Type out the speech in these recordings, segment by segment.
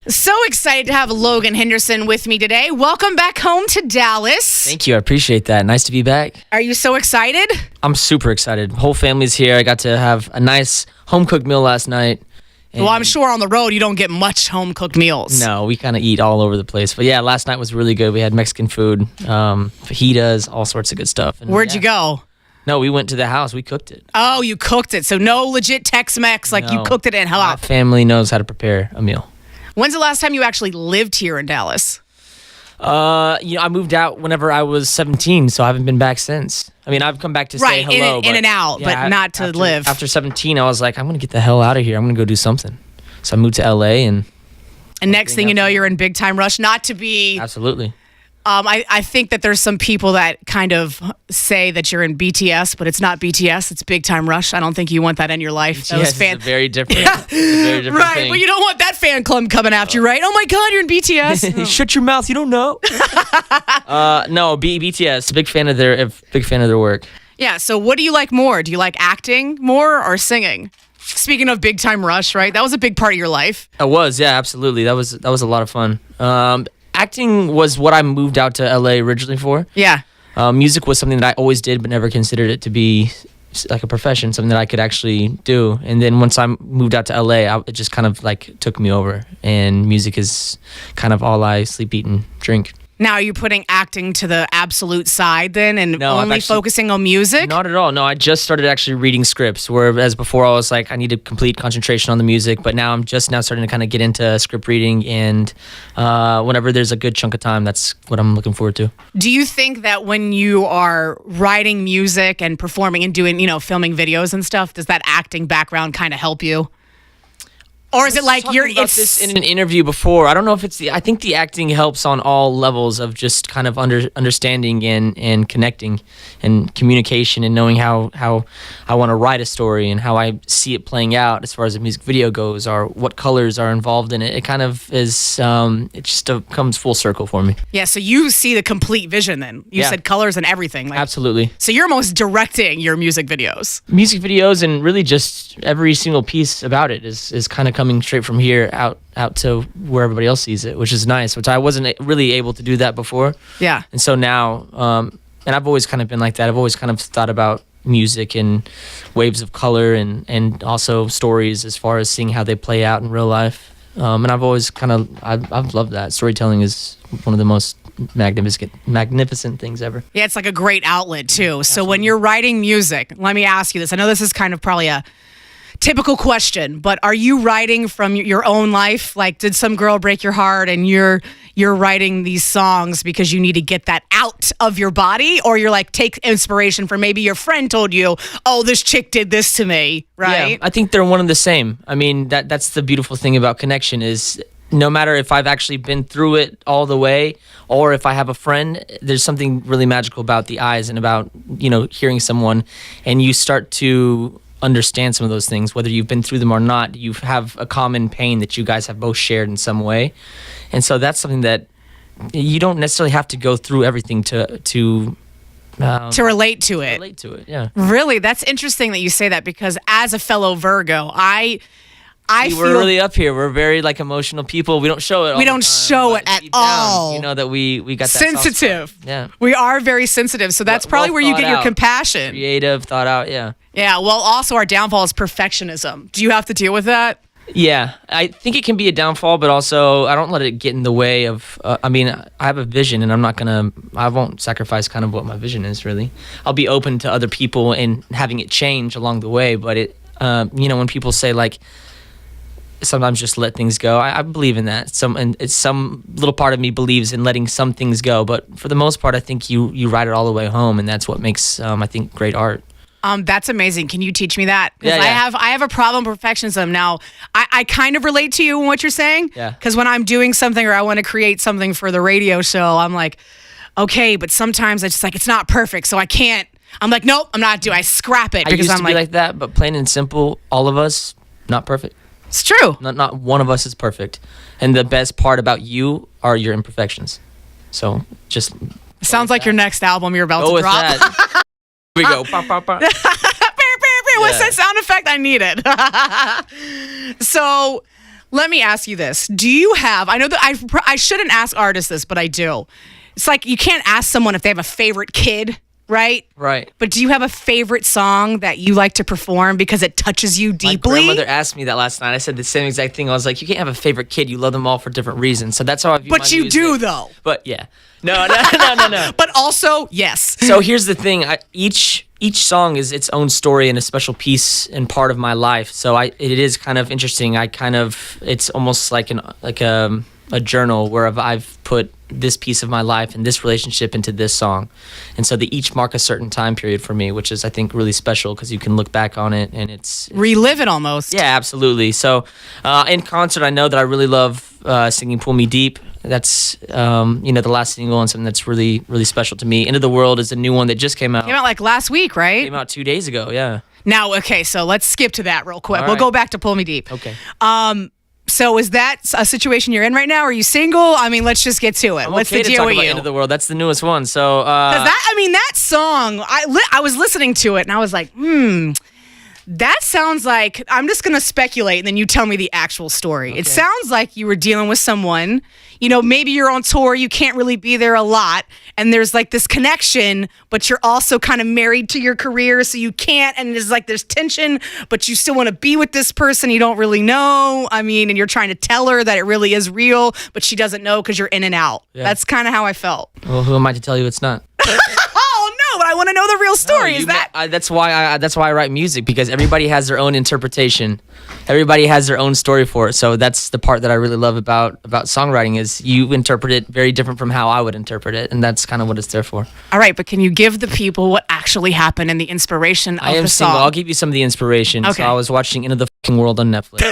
So excited to have Logan Henderson with me today. Welcome back home to Dallas. Thank you. I appreciate that. Nice to be back. Are you so excited? I'm super excited. Whole family's here. I got to have a nice home-cooked meal last night. Well, I'm sure on the road you don't get much home-cooked meals. No, we kind of eat all over the place. But yeah, last night was really good. We had Mexican food, fajitas, all sorts of good stuff. And Where'd you go? No, we went to the house. We cooked it. Oh, you cooked it. So no legit Tex-Mex, like you cooked it in hell My out. family knows how to prepare a meal. When's the last time you actually lived here in Dallas? I moved out whenever I was 17, so I haven't been back since. I mean, I've come back to say hello. in and out, but not to live. After 17, I was like, I'm going to get the hell out of here. I'm going to go do something. So I moved to LA and next thing you know, you're in big time rush. Not to be... Absolutely. I think that there's some people that kind of say that you're in BTS, but it's not BTS. It's Big Time Rush. I don't think you want that in your life. Yes, it's very different. It's a very different right, thing. but you don't want that fan club coming after you, right? Oh my God, you're in BTS. Shut your mouth. You don't know. No, BTS. Big fan of their work. Yeah. So what do you like more? Do you like acting more or singing? Speaking of Big Time Rush, right? That was a big part of your life. It was, yeah, absolutely. That was a lot of fun. Acting was what I moved out to LA originally for. Yeah. Music was something that I always did, but never considered it to be like a profession, something that I could actually do. And then once I moved out to LA, it just kind of like took me over. And music is kind of all I sleep, eat, and drink. Now, are you putting acting to the absolute side then and only focusing on music? Not at all. No, I just started actually reading scripts, whereas before I was like, I needed complete concentration on the music, but now I'm just now starting to kind of get into script reading, and whenever there's a good chunk of time, that's what I'm looking forward to. Do you think that when you are writing music and performing and doing, filming videos and stuff, does that acting background kind of help you? Or is it like it's this in an interview before? I don't know if it's I think the acting helps on all levels of just kind of understanding and connecting and communication and knowing how I want to write a story and how I see it playing out as far as the music video goes, or what colors are involved in it. It kind of is, it just comes full circle for me. Yeah, so you see the complete vision then. You said colors and everything. Absolutely. So you're almost directing your music videos. Music videos and really just every single piece about it is kind of coming straight from here out to where everybody else sees it, which is nice, which I wasn't really able to do that before. Yeah. And so now, and I've always kind of been like that. I've always kind of thought about music and waves of color and also stories as far as seeing how they play out in real life. And I've always I've loved that. Storytelling is one of the most magnificent things ever. Yeah, it's like a great outlet too. So when you're writing music, let me ask you this. I know this is kind of probably a typical question, but are you writing from your own life? Like, did some girl break your heart and you're writing these songs because you need to get that out of your body? Or you're like, take inspiration from maybe your friend told you, oh, this chick did this to me, right? Yeah, I think they're one and the same. I mean, that's the beautiful thing about connection is no matter if I've actually been through it all the way or if I have a friend, there's something really magical about the eyes and about, hearing someone, and you start to understand some of those things, whether you've been through them or not. You have a common pain that you guys have both shared in some way, and so that's something that you don't necessarily have to go through everything to relate to it. Relate to it, yeah. Really, that's interesting that you say that, because as a fellow Virgo, we're really up here. We're very emotional people. We don't show it. We don't show it at all. You know that we got that sensitive. Yeah, we are very sensitive. So that's probably where you get your compassion. Creative, thought out. Yeah. Yeah. Well, also our downfall is perfectionism. Do you have to deal with that? Yeah, I think it can be a downfall, but also I don't let it get in the way of. I have a vision, and I won't sacrifice kind of what my vision is. Really, I'll be open to other people and having it change along the way. But it, when people say sometimes just let things go, I believe in that. Some little part of me believes in letting some things go, but for the most part, I think you ride it all the way home, and that's what makes I think great art. That's amazing. Can you teach me that? Yeah. I have a problem with perfectionism. Now, I kind of relate to you in what you're saying. Yeah. Because when I'm doing something or I want to create something for the radio show, I'm like, okay, but sometimes it's just it's not perfect, so I can't. I'm like, nope, I'm not doing. I scrap it because I used to be like that, but plain and simple, all of us not perfect. It's true. Not one of us is perfect, and the best part about you are your imperfections. So just sounds like your next album you're about to drop. That. Here we go. Pop, pop, pop. What's that sound effect? I need it. So Let me ask you this. Do you have, I know that I shouldn't ask artists this, but I do. It's like you can't ask someone if they have a favorite kid, right? Right. But do you have a favorite song that you like to perform because it touches you deeply? My grandmother asked me that last night. I said the same exact thing. I was like, you can't have a favorite kid. You love them all for different reasons. So that's how I view my But you music. do, though. But yeah. No. But also, yes. So here's the thing. Each song is its own story and a special piece and part of my life. So it is kind of interesting. It's almost like a journal where I've put this piece of my life and this relationship into this song. And so they each mark a certain time period for me, which is, I think, really special because you can look back on it and it's relive it almost. Yeah, absolutely. So in concert, I know that I really love singing Pull Me Deep. That's, the last single and something that's really, really special to me. Into the World is a new one that just came out. Came out like last week, right? Came out 2 days ago, yeah. Now, okay, so let's skip to that real quick. All We'll right. go back to Pull Me Deep. Okay. So is that a situation you're in right now? Are you single? I mean, let's just get to it. I'm What's okay the to deal talk with about you? Into the World. That's the newest one. So, 'Cause that song, I was listening to it and I was like, that sounds like, I'm just going to speculate and then you tell me the actual story. It sounds like you were dealing with someone, maybe you're on tour, you can't really be there a lot, and there's like this connection, but you're also kind of married to your career, so you can't, and there's tension, but you still want to be with this person you don't really know. I mean, and you're trying to tell her that it really is real, but she doesn't know because you're in and out. Yeah. That's kind of how I felt. well, who am I to tell you it's not? Oh, no, but I want to know the real story. Is that... That's why I write music, because everybody has their own interpretation. Everybody has their own story for it. So that's the part that I really love about songwriting is you interpret it very different from how I would interpret it, and that's kind of what it's there for. All right, but can you give the people what actually happened and the inspiration of I am the song? single. I'll give you some of the inspiration. Okay. So I was watching Into the Fucking World on Netflix.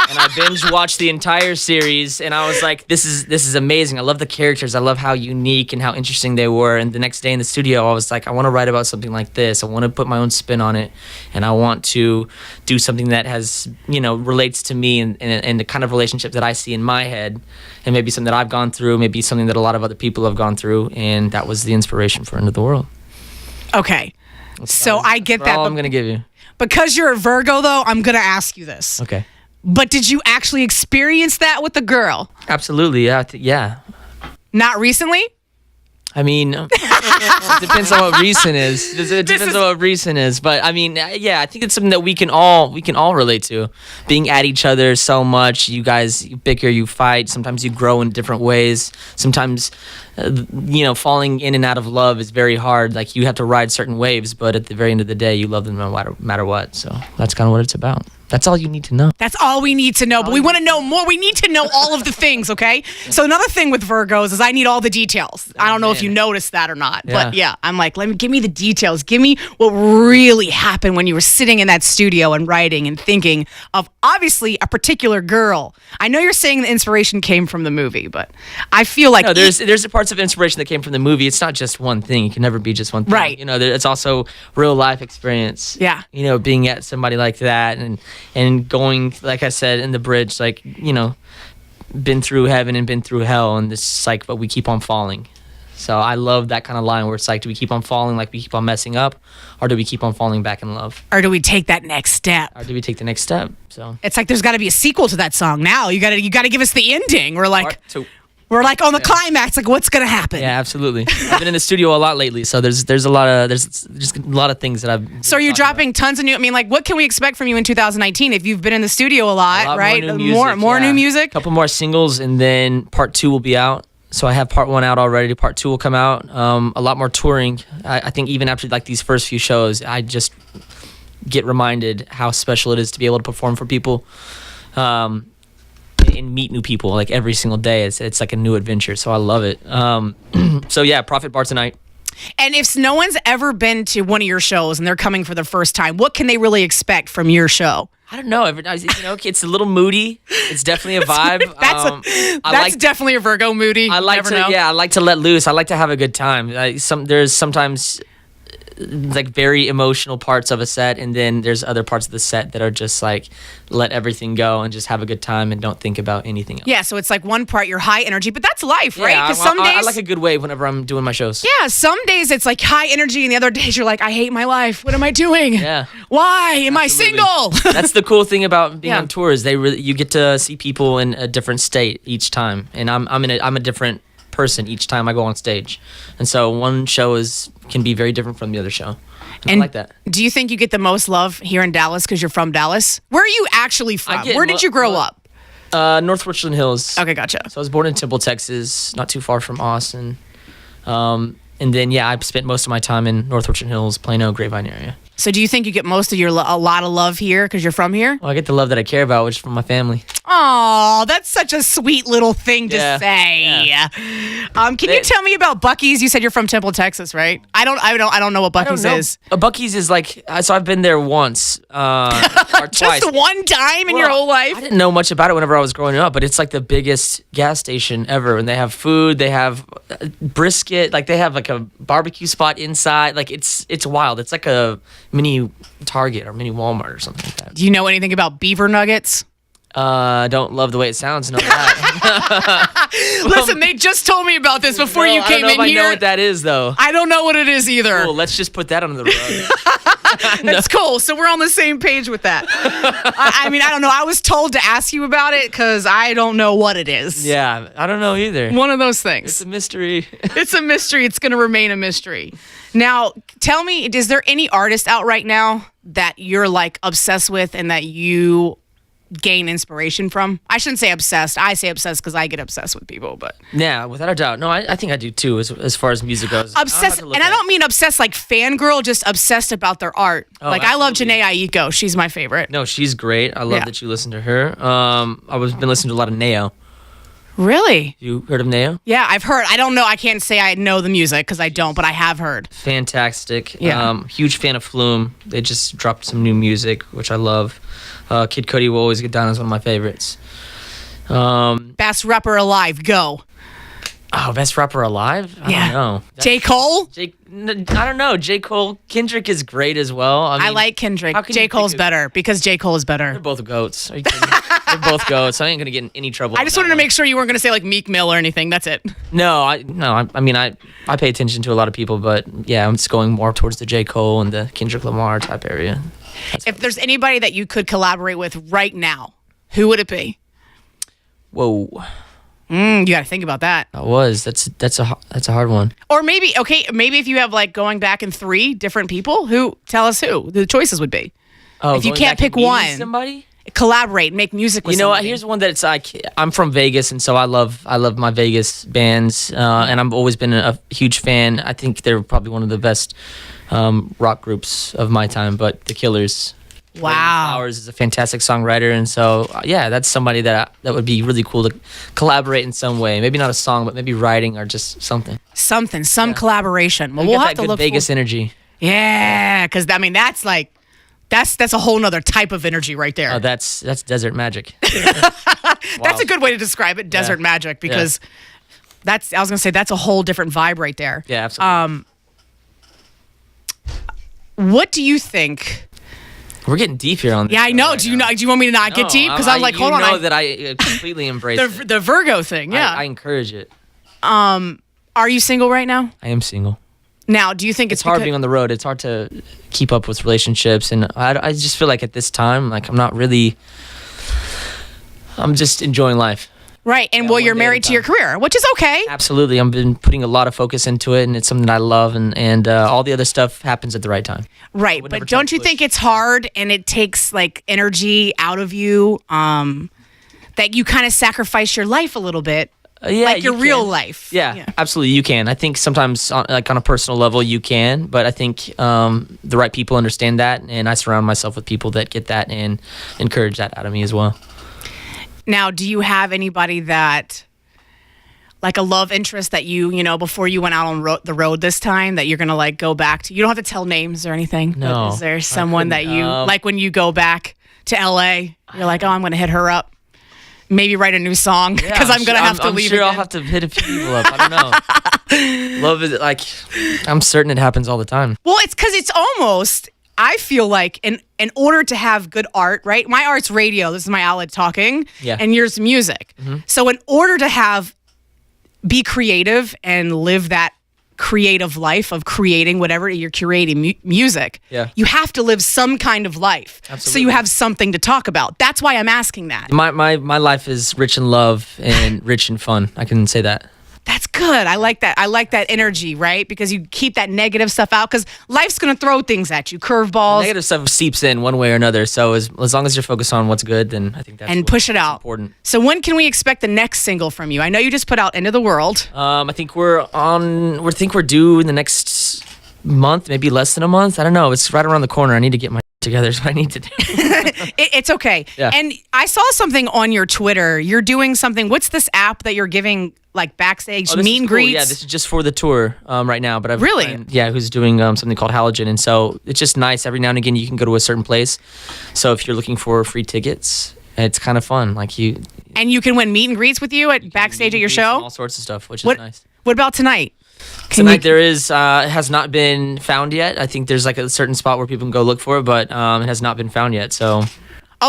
And I binge watched the entire series, and I was like, "This is amazing. I love the characters. I love how unique and how interesting they were." And the next day in the studio, I was like, "I want to write about something like this. I want to put my own spin on it, and I want to do something that has, relates to me and the kind of relationship that I see in my head, and maybe something that I've gone through, maybe something that a lot of other people have gone through." And that was the inspiration for Into the World. Okay, so I get That's that. all But I'm gonna give you. because you're a Virgo, though, I'm going to ask you this. Okay. But did you actually experience that with the girl? Absolutely. Yeah. Yeah. Not recently? I mean, it depends on what recent is. It depends on what recent is. But I mean, yeah, I think it's something that we can all relate to. Being at each other so much, you guys, you bicker, you fight. Sometimes you grow in different ways. Sometimes, falling in and out of love is very hard. Like you have to ride certain waves, but at the very end of the day, you love them no matter what. So that's kind of what it's about. That's all you need to know. That's all we need to know, but we want to know more. We need to know all of the things, okay? So another thing with Virgos is I need all the details. I don't know if you noticed that or not, but yeah, I'm like, give me the details. Give me what really happened when you were sitting in that studio and writing and thinking of obviously a particular girl. I know you're saying the inspiration came from the movie, but I feel like no, there's parts of inspiration that came from the movie. It's not just one thing. It can never be just one thing. Right. It's also real life experience. Yeah. Being at somebody like that and going, like I said, in the bridge, like, been through heaven and been through hell, and this is like, but we keep on falling. So I love that kind of line where it's like, do we keep on falling like we keep on messing up, or do we keep on falling back in love? or do we take that next step? Or do we take the next step? So It's like there's got to be a sequel to that song now. You got to give us the ending. We're like Part two. we're like on the climax. Like what's gonna happen? Yeah, absolutely. I've been in the studio a lot lately, so there's just a lot of things that I've. So are you dropping tons of new? I mean, like, what can we expect from you in 2019 if you've been in the studio a lot, right? More new music, more new music. A couple more singles, and then part 2 will be out. So I have part 1 out already. Part 2 will come out. A lot more touring. I think even after like these first few shows, I just get reminded how special it is to be able to perform for people. And meet new people like every single day. It's like a new adventure, so I love it. So yeah, Profit Bar tonight. And if no one's ever been to one of your shows and they're coming for the first time, what can they really expect from your show? I don't know. It's a little moody. It's definitely a vibe. That's definitely a Virgo moody. I like to let loose. I like to have a good time. There's sometimes like very emotional parts of a set, and then there's other parts of the set that are just like let everything go and just have a good time and don't think about anything else. Yeah, so it's like one part you're high energy, but that's life, right? Yeah, Because some days I like a good wave whenever I'm doing my shows. yeah, some days it's like high energy, and the other days you're like, I hate my life. What am I doing? Yeah. Why am I Absolutely. single? That's the cool thing about being Yeah. on tours. You get to see people in a different state each time, and I'm a different person each time I go on stage, and so one show can be very different from the other show. And I like that. Do you think you get the most love here in Dallas because you're from Dallas? Where are you actually from? Where did you grow up? North Richland Hills. Okay, gotcha. So I was born in Temple, Texas, not too far from Austin. And then I spent most of my time in North Richland Hills, Plano, Grapevine area. So do you think you get most of a lot of love here because you're from here? Well, I get the love that I care about, which is from my family. Oh, that's such a sweet little thing to say. Yeah. Can you tell me about Bucky's? You said you're from Temple, Texas, right? I don't know what Bucky's is. Bucky's is like, so I've been there once or twice. Just one time in your whole life? I didn't know much about it whenever I was growing up, but it's like the biggest gas station ever. And they have food, they have brisket, like they have like a barbecue spot inside. Like it's wild. It's like a mini Target or mini Walmart or something like that. Do you know anything about beaver nuggets? Don't love the way it sounds. Know that. Listen, they just told me about this before you came I don't know in if here. I know what that is though. I don't know what it is either. Cool, let's just put that under the rug. That's cool. So we're on the same page with that. I mean, I don't know. I was told to ask you about it because I don't know what it is. Yeah, I don't know either. One of those things. It's a mystery. It's a mystery. It's going to remain a mystery. Now, tell me, is there any artist out right now that you're like obsessed with and that you gain inspiration from? I shouldn't say obsessed. I say obsessed because I get obsessed with people, but Yeah, without a doubt. No, I think I do too, as far as music goes. obsessed. And I don't mean obsessed like fangirl, just obsessed about their art. Like I love absolutely. Janae Aiko. She's my favorite. No, she's great. I love Yeah. that you listen to her. I've been listening to a lot of Neo. Really? You heard of Neo? Yeah, I've heard. I don't know. I can't say I know the music because I don't, but I have heard. Fantastic. Yeah. Huge fan of Flume. They just dropped some new music, which I love. Kid Cudi will always get down as one of my favorites. Best rapper alive. Go. Best rapper alive? I don't know. J. Cole? I don't know. J. Cole. Kendrick is great as well. I mean, like Kendrick. how can J. you Cole's pick a- better because J. Cole is They're better. both goats. Are you kidding me? They're both goats. I ain't gonna get in any trouble. I just wanted to make sure you weren't going to say like Meek Mill or anything. That's it. No, I mean, I pay attention to a lot of people, but yeah, I'm just going more towards the J. Cole and the Kendrick Lamar type area. If there's anybody that you could collaborate with right now, who would it be? Whoa, You got to think about that. that's a hard one. Or maybe if you have like going back in 3 different people, tell us who the choices would be. Oh, If you going can't back and pick meeting one. somebody. Collaborate, make music with You know what? somebody. Here's one that's like I'm from Vegas, and so I love my Vegas bands, and I've always been a huge fan. I think they're probably one of the best rock groups of my time. But the Killers. Wow. Flowers is a fantastic songwriter, and so yeah, that's somebody that would be really cool to collaborate in some way. Maybe not a song, but maybe writing or just something. Some collaboration. Well, We we'll get have that to good look Vegas for, energy. yeah, because I mean that's like that's a whole nother type of energy right there. Oh, that's desert magic. That's a good way to describe it, desert magic, because I was gonna say that's a whole different vibe right there. Yeah, absolutely. What do you think? We're getting deep here on this. Yeah, I show know. right Do you now. know? Do you want me to not get deep? Because I'm like, hold on. You know that I completely embrace it. the Virgo thing. Yeah. I encourage it. Are you single right now? I am single. Now, do you think It's hard because- being on the road. It's hard to keep up with relationships, and I just feel like at this time, like I'm just enjoying life. right? And Yeah, well, one you're day at a married to your time. career, which is okay. Absolutely, I've been putting a lot of focus into it, and it's something that I love, and all the other stuff happens at the right time. Right, would never but try to don't you push. think it's hard and it takes like energy out of you that you kind of sacrifice your life a little bit, Yeah, like your you real can. life? Yeah, absolutely, you can. I think sometimes, on a personal level, you can, but I think the right people understand that, and I surround myself with people that get that and encourage that out of me as well. Now, do you have anybody that, like a love interest that you know, before you went out on the road this time, that you're gonna like go back to? You don't have to tell names or anything. No, But is there someone that couldn't, you like when you go back to LA? You're like, oh, I'm gonna hit her up. Maybe write a new song because I'm gonna have to I'm leave. sure I'll again. have to hit a few people up. I don't know. Love is like, I'm certain it happens all the time. Well, it's because it's almost, I feel like in order to have good art, right? My art's radio. This is my outlet talking. Yeah. And yours music. So in order to be creative and live that creative life of creating whatever you're curating music, you have to live some kind of life. Absolutely. So you have something to talk about. That's why I'm asking that. My life is rich in love and rich in fun. I can say that. That's good. I like that. I like that energy, right? Because you keep that negative stuff out because life's going to throw things at you, curveballs. Negative stuff seeps in one way or another. So as long as you're focused on what's good, then I think that's and push it out. Important. So when can we expect the next single from you? I know you just put out End of the World. I think we're due in the next month, maybe less than a month. I don't know. It's right around the corner. I need to get my together is what I need to do. It's okay. Yeah. And I saw something on your Twitter. You're doing something. What's this app that you're giving like backstage meet and greets? Yeah, this is just for the tour right now. But I've really, who's doing something called Halogen, and so it's just nice. Every now and again, you can go to a certain place. So if you're looking for free tickets, it's kind of fun. Like you can win meet and greets with you at backstage at your show. All sorts of stuff, which is nice. What about tonight? Tonight there is it has not been found yet. I think there's like a certain spot where people can go look for it, but it has not been found yet. So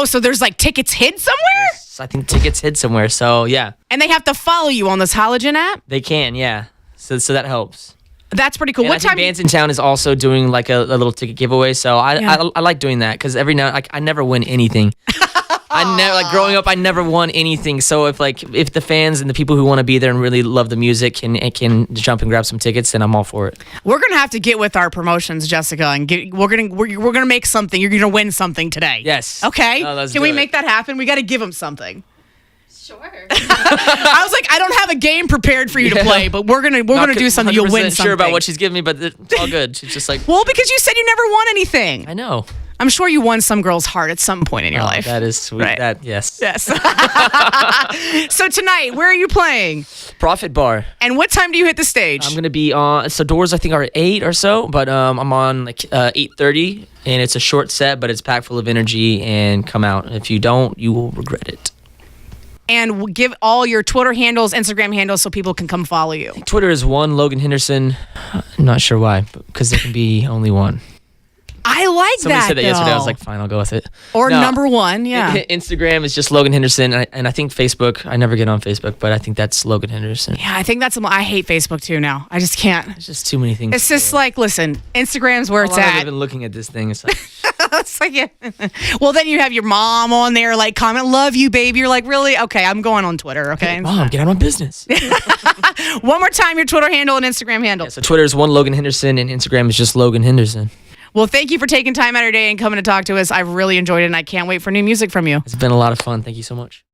so there's like tickets hid somewhere? I think tickets hid somewhere. So yeah. And they have to follow you on this Halogen app? They can, yeah. So that helps. That's pretty cool. And I think Bands in Town is also doing like a little ticket giveaway. So I like doing that because every now I never win anything. I never growing up. I never won anything. So if the fans and the people who want to be there and really love the music can jump and grab some tickets, then I'm all for it. We're gonna have to get with our promotions, Jessica, and we're gonna make something. You're gonna win something today. Yes. Okay. Can we make that happen? We got to give them something. Sure. I was like, I don't have a game prepared for you to play, but we're gonna do something. You'll win something. Sure about what she's giving me, but it's all good. She's just like, well, because you said you never won anything. I know. I'm sure you won some girl's heart at some point in your life. That is sweet. Right. Yes. So tonight, where are you playing? Profit Bar. And what time do you hit the stage? I'm gonna be on. So doors I think are at 8 or so, but I'm on like 8:30, and it's a short set, but it's packed full of energy. And come out. If you don't, you will regret it. And give all your Twitter handles, Instagram handles, so people can come follow you. Twitter is Logan Henderson. I'm not sure why, because there can be only one. I like Somebody that. said that yesterday. I was like, fine, I'll go with it. Or number one, yeah. Instagram is just Logan Henderson, and I think Facebook. I never get on Facebook, but I think that's Logan Henderson. Yeah, I think that's. I hate Facebook too now. I just can't. There's just too many things. It's just like, listen, Instagram's where it's at. I'm even looking at this thing. It's like, it's like, yeah. Well, then you have your mom on there, like, comment, love you, baby. You're like, really? Okay, I'm going on Twitter. Okay, Mom, get out of my business. One more time, your Twitter handle and Instagram handle. Yeah, so Twitter is Logan Henderson, and Instagram is just Logan Henderson. Well, thank you for taking time out of your day and coming to talk to us. I've really enjoyed it, and I can't wait for new music from you. It's been a lot of fun. Thank you so much.